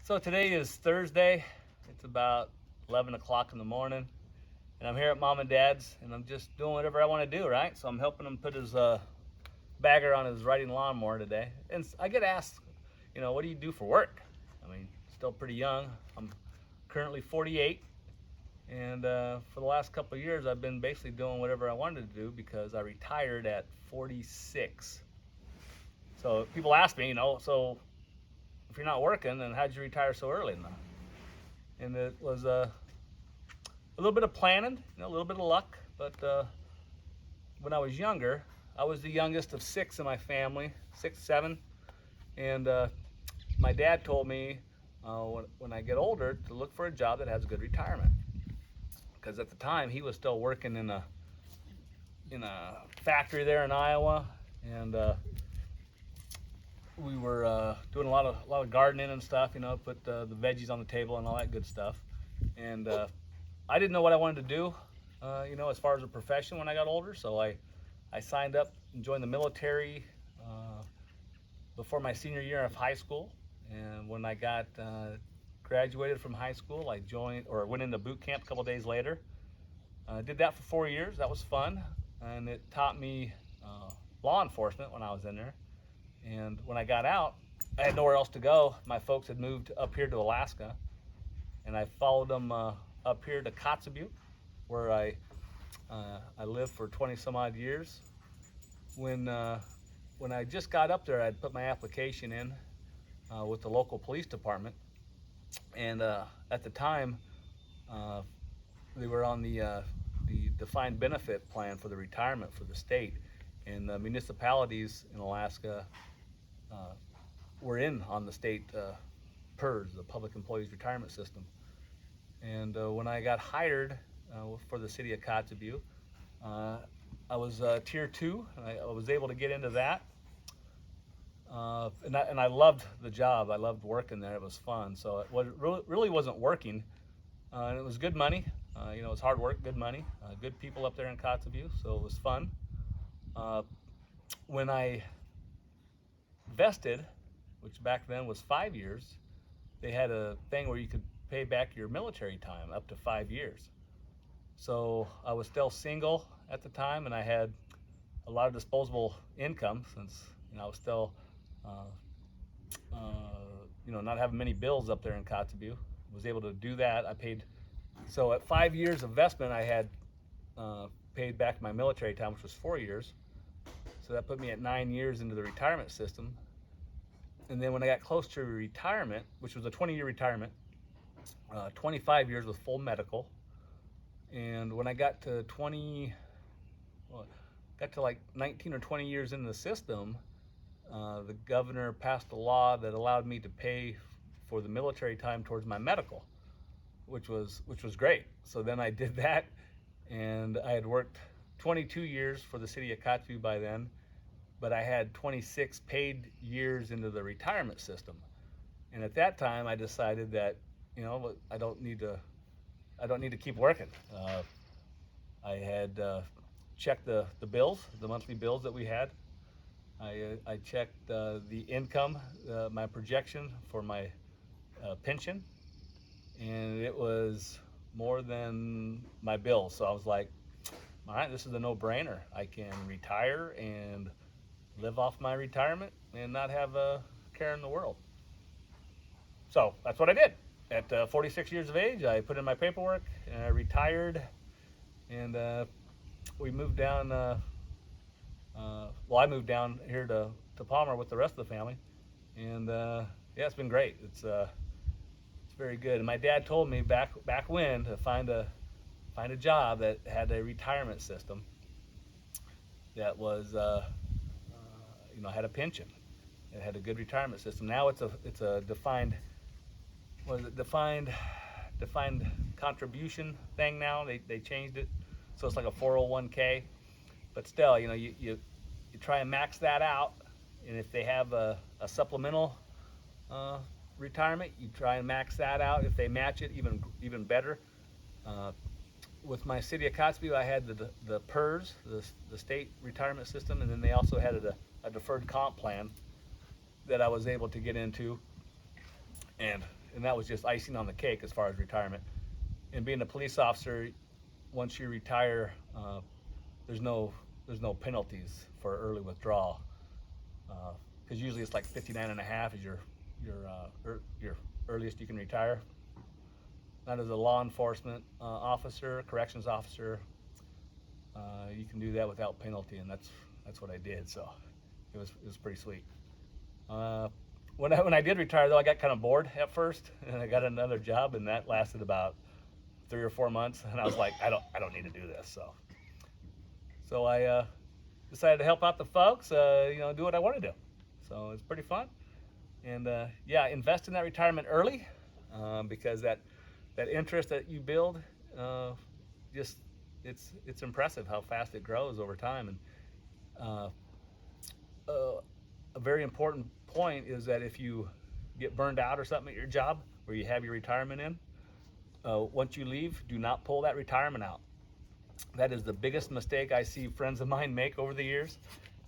So today is Thursday. It's about 11 o'clock in the morning, and I'm here at Mom and Dad's, and I'm just doing whatever I want to do, right? So I'm helping him put his bagger on his riding lawnmower today. And I get asked, what do you do for work? I mean, still pretty young. I'm currently 48, and for the last couple of years, I've been basically doing whatever I wanted to do because I retired at 46. So people ask me, so if you're not working, then how'd you retire so early? And it was a little bit of planning, a little bit of luck. But when I was younger, I was the youngest of 6 in my family, 6, 7. And my dad told me when I get older to look for a job that has a good retirement. Because at the time, he was still working in a factory there in Iowa. And we were doing a lot of gardening and stuff, put the veggies on the table and all that good stuff. And I didn't know what I wanted to do, as far as a profession when I got older. So I signed up and joined the military before my senior year of high school. And when I got graduated from high school, I went into boot camp a couple days later. Did that for 4 years. That was fun, and it taught me law enforcement when I was in there. And when I got out, I had nowhere else to go. My folks had moved up here to Alaska, and I followed them up here to Kotzebue, where I lived for 20 some odd years. When I just got up there, I'd put my application in with the local police department, and at the time, they were on the defined benefit plan for the retirement for the state, and the municipalities in Alaska were in on the state PERS, the Public Employees Retirement System. And when I got hired for the city of Kotzebue, I was tier 2. I was able to get into that, and I loved the job. I loved working there. It was fun. So it really wasn't working, and it was good money. It was hard work, good money, good people up there in Kotzebue. So it was fun. When I vested, which back then was 5 years, they had a thing where you could pay back your military time up to 5 years. So I was still single at the time, and I had a lot of disposable income since I was still not having many bills up there in Kotzebue. Was able to do that. So at 5 years of investment, I had paid back my military time, which was 4 years. So that put me at 9 years into the retirement system. And then when I got close to retirement, which was a 20-year retirement, 25 years with full medical. And when I got to like 19 or 20 years in the system, the governor passed a law that allowed me to pay for the military time towards my medical, which was great. So then I did that, and I had worked 22 years for the city of Kotzebue by then, but I had 26 paid years into the retirement system. And at that time, I decided that I don't need to keep working. I had checked the bills, the monthly bills that we had. I checked the income, my projection for my pension, and it was more than my bills. So I was like, all right, this is a no-brainer. I can retire and live off my retirement and not have a care in the world. So that's what I did. At 46 years of age, I put in my paperwork and I retired, and we moved down. I moved down here to Palmer with the rest of the family, and it's been great. It's very good. And my dad told me back when to find a job that had a retirement system that was had a pension. It had a good retirement system. Now it's a defined contribution thing now. They changed it, so it's like a 401k. But still, you try and max that out, and if they have a supplemental retirement, you try and max that out. If they match it, even better. With my city of Kotzebue, I had the PERS, the state retirement system, and then they also had a deferred comp plan that I was able to get into. And and that was just icing on the cake as far as retirement. And being a police officer, once you retire, there's no penalties for early withdrawal, because usually it's like 59 and a half is your earliest you can retire. Not as a law enforcement officer, corrections officer, you can do that without penalty, and that's what I did. So it was pretty sweet. When I did retire, though, I got kind of bored at first, and I got another job, and that lasted about 3 or 4 months, and I was like, I don't need to do this. So I decided to help out the folks, do what I want to do. So it's pretty fun, and yeah, invest in that retirement early, because that interest that you build, just it's impressive how fast it grows over time. And a very important point is that if you get burned out or something at your job where you have your retirement in, once you leave, do not pull that retirement out. That is the biggest mistake I see friends of mine make over the years,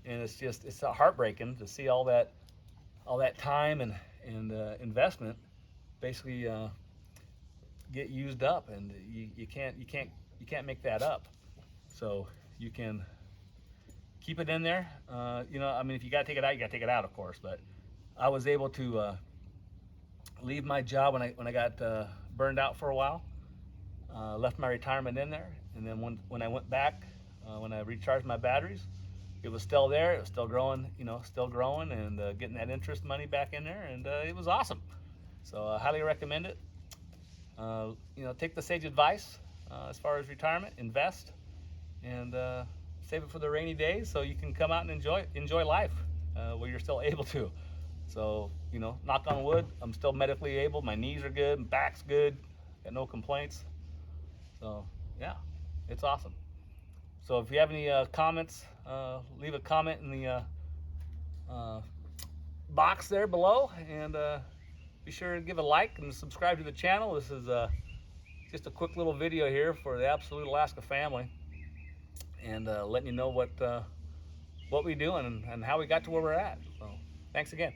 and it's heartbreaking to see all that time and investment basically get used up, and you can't make that up. So you can keep it in there. If you gotta take it out, you gotta take it out, of course. But I was able to leave my job when I got burned out for a while. Left my retirement in there, and then when I went back, when I recharged my batteries, it was still there. It was still growing, and getting that interest money back in there, and it was awesome. So I highly recommend it. Take the sage advice as far as retirement, invest, and save it for the rainy days so you can come out and enjoy life while you're still able to. So, knock on wood, I'm still medically able. My knees are good, my back's good, got no complaints. So, yeah, it's awesome. So if you have any comments, leave a comment in the box there below, and be sure to give a like and subscribe to the channel. This is just a quick little video here for the Absolute Alaska family, and letting you know what we do and how we got to where we're at. So thanks again.